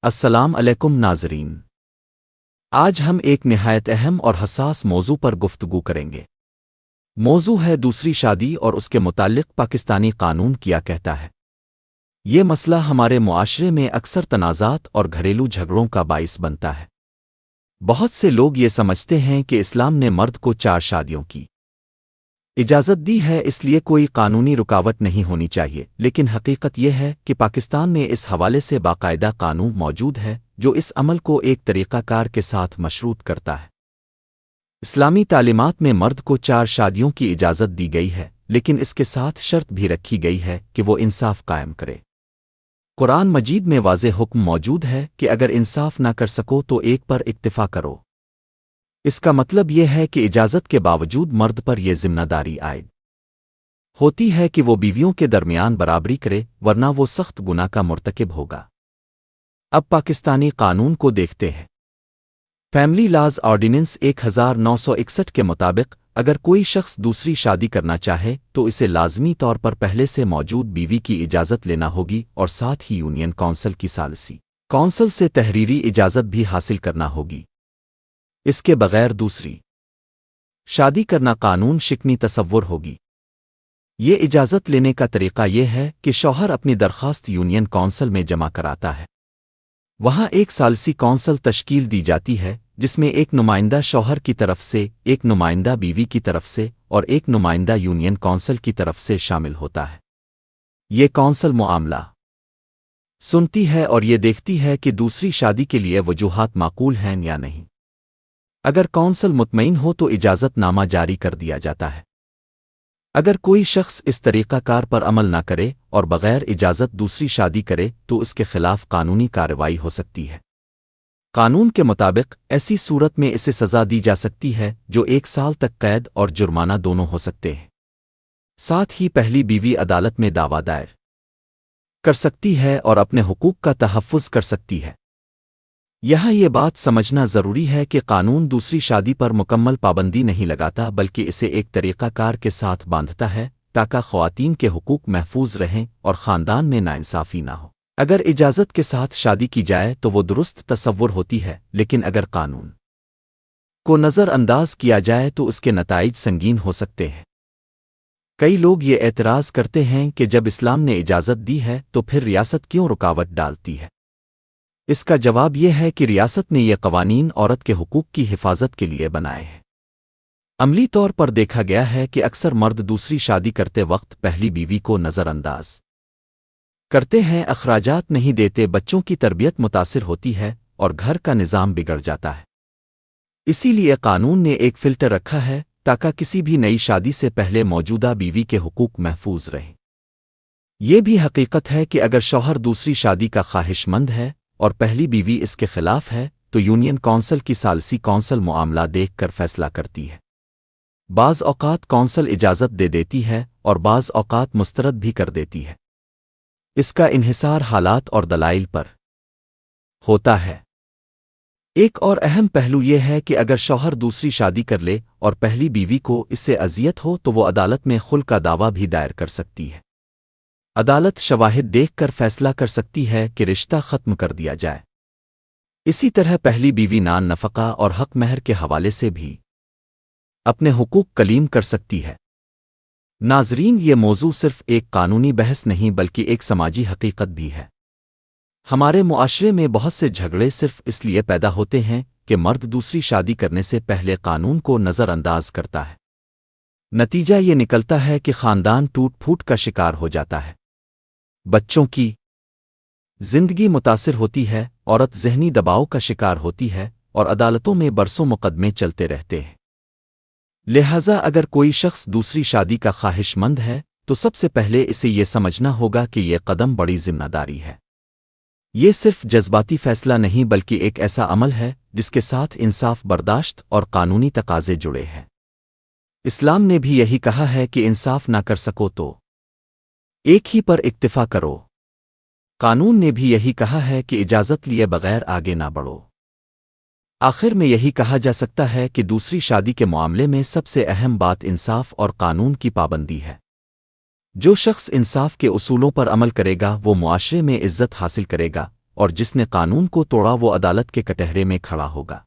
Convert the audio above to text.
السلام علیکم ناظرین، آج ہم ایک نہایت اہم اور حساس موضوع پر گفتگو کریں گے۔ موضوع ہے دوسری شادی اور اس کے متعلق پاکستانی قانون کیا کہتا ہے۔ یہ مسئلہ ہمارے معاشرے میں اکثر تنازعات اور گھریلو جھگڑوں کا باعث بنتا ہے۔ بہت سے لوگ یہ سمجھتے ہیں کہ اسلام نے مرد کو 4 شادیوں کی اجازت دی ہے، اس لیے کوئی قانونی رکاوٹ نہیں ہونی چاہیے، لیکن حقیقت یہ ہے کہ پاکستان میں اس حوالے سے باقاعدہ قانون موجود ہے جو اس عمل کو ایک طریقہ کار کے ساتھ مشروط کرتا ہے۔ اسلامی تعلیمات میں مرد کو 4 شادیوں کی اجازت دی گئی ہے، لیکن اس کے ساتھ شرط بھی رکھی گئی ہے کہ وہ انصاف قائم کرے۔ قرآن مجید میں واضح حکم موجود ہے کہ اگر انصاف نہ کر سکو تو ایک پر اکتفا کرو۔ اس کا مطلب یہ ہے کہ اجازت کے باوجود مرد پر یہ ذمہ داری عائد ہوتی ہے کہ وہ بیویوں کے درمیان برابری کرے، ورنہ وہ سخت گناہ کا مرتکب ہوگا۔ اب پاکستانی قانون کو دیکھتے ہیں۔ فیملی لاز آرڈیننس 1961 کے مطابق اگر کوئی شخص دوسری شادی کرنا چاہے تو اسے لازمی طور پر پہلے سے موجود بیوی کی اجازت لینا ہوگی اور ساتھ ہی یونین کونسل کی ثالثی کونسل سے تحریری اجازت بھی حاصل کرنا ہوگی۔ اس کے بغیر دوسری شادی کرنا قانون شکنی تصور ہوگی۔ یہ اجازت لینے کا طریقہ یہ ہے کہ شوہر اپنی درخواست یونین کونسل میں جمع کراتا ہے۔ وہاں ایک ثالثی کونسل تشکیل دی جاتی ہے جس میں ایک نمائندہ شوہر کی طرف سے، ایک نمائندہ بیوی کی طرف سے اور ایک نمائندہ یونین کونسل کی طرف سے شامل ہوتا ہے۔ یہ کونسل معاملہ سنتی ہے اور یہ دیکھتی ہے کہ دوسری شادی کے لیے وجوہات معقول ہیں یا نہیں۔ اگر کونسل مطمئن ہو تو اجازت نامہ جاری کر دیا جاتا ہے۔ اگر کوئی شخص اس طریقہ کار پر عمل نہ کرے اور بغیر اجازت دوسری شادی کرے تو اس کے خلاف قانونی کارروائی ہو سکتی ہے۔ قانون کے مطابق ایسی صورت میں اسے سزا دی جا سکتی ہے جو 1 سال تک قید اور جرمانہ دونوں ہو سکتے ہیں۔ ساتھ ہی پہلی بیوی عدالت میں دعویٰ دائر کر سکتی ہے اور اپنے حقوق کا تحفظ کر سکتی ہے۔ یہاں یہ بات سمجھنا ضروری ہے کہ قانون دوسری شادی پر مکمل پابندی نہیں لگاتا، بلکہ اسے ایک طریقہ کار کے ساتھ باندھتا ہے تاکہ خواتین کے حقوق محفوظ رہیں اور خاندان میں ناانصافی نہ ہو۔ اگر اجازت کے ساتھ شادی کی جائے تو وہ درست تصور ہوتی ہے، لیکن اگر قانون کو نظر انداز کیا جائے تو اس کے نتائج سنگین ہو سکتے ہیں۔ کئی لوگ یہ اعتراض کرتے ہیں کہ جب اسلام نے اجازت دی ہے تو پھر ریاست کیوں رکاوٹ ڈالتی ہے؟ اس کا جواب یہ ہے کہ ریاست نے یہ قوانین عورت کے حقوق کی حفاظت کے لیے بنائے ہیں۔ عملی طور پر دیکھا گیا ہے کہ اکثر مرد دوسری شادی کرتے وقت پہلی بیوی کو نظر انداز کرتے ہیں، اخراجات نہیں دیتے، بچوں کی تربیت متاثر ہوتی ہے اور گھر کا نظام بگڑ جاتا ہے۔ اسی لیے قانون نے ایک فلٹر رکھا ہے تاکہ کسی بھی نئی شادی سے پہلے موجودہ بیوی کے حقوق محفوظ رہیں۔ یہ بھی حقیقت ہے کہ اگر شوہر دوسری شادی کا خواہش مند ہے اور پہلی بیوی اس کے خلاف ہے تو یونین کونسل کی ثالثی کونسل معاملہ دیکھ کر فیصلہ کرتی ہے۔ بعض اوقات کونسل اجازت دے دیتی ہے اور بعض اوقات مسترد بھی کر دیتی ہے۔ اس کا انحصار حالات اور دلائل پر ہوتا ہے۔ ایک اور اہم پہلو یہ ہے کہ اگر شوہر دوسری شادی کر لے اور پہلی بیوی کو اس سے اذیت ہو تو وہ عدالت میں خلع کا دعویٰ بھی دائر کر سکتی ہے۔ عدالت شواہد دیکھ کر فیصلہ کر سکتی ہے کہ رشتہ ختم کر دیا جائے۔ اسی طرح پہلی بیوی نان نفقہ اور حق مہر کے حوالے سے بھی اپنے حقوق کلیم کر سکتی ہے۔ ناظرین، یہ موضوع صرف ایک قانونی بحث نہیں بلکہ ایک سماجی حقیقت بھی ہے۔ ہمارے معاشرے میں بہت سے جھگڑے صرف اس لیے پیدا ہوتے ہیں کہ مرد دوسری شادی کرنے سے پہلے قانون کو نظر انداز کرتا ہے۔ نتیجہ یہ نکلتا ہے کہ خاندان ٹوٹ پھوٹ کا شکار ہو جاتا ہے، بچوں کی زندگی متاثر ہوتی ہے، عورت ذہنی دباؤ کا شکار ہوتی ہے اور عدالتوں میں برسوں مقدمے چلتے رہتے ہیں۔ لہٰذا اگر کوئی شخص دوسری شادی کا خواہش مند ہے تو سب سے پہلے اسے یہ سمجھنا ہوگا کہ یہ قدم بڑی ذمہ داری ہے۔ یہ صرف جذباتی فیصلہ نہیں بلکہ ایک ایسا عمل ہے جس کے ساتھ انصاف، برداشت اور قانونی تقاضے جڑے ہیں۔ اسلام نے بھی یہی کہا ہے کہ انصاف نہ کر سکو تو ایک ہی پر اکتفا کرو۔ قانون نے بھی یہی کہا ہے کہ اجازت لیے بغیر آگے نہ بڑھو۔ آخر میں یہی کہا جا سکتا ہے کہ دوسری شادی کے معاملے میں سب سے اہم بات انصاف اور قانون کی پابندی ہے۔ جو شخص انصاف کے اصولوں پر عمل کرے گا وہ معاشرے میں عزت حاصل کرے گا اور جس نے قانون کو توڑا وہ عدالت کے کٹہرے میں کھڑا ہوگا۔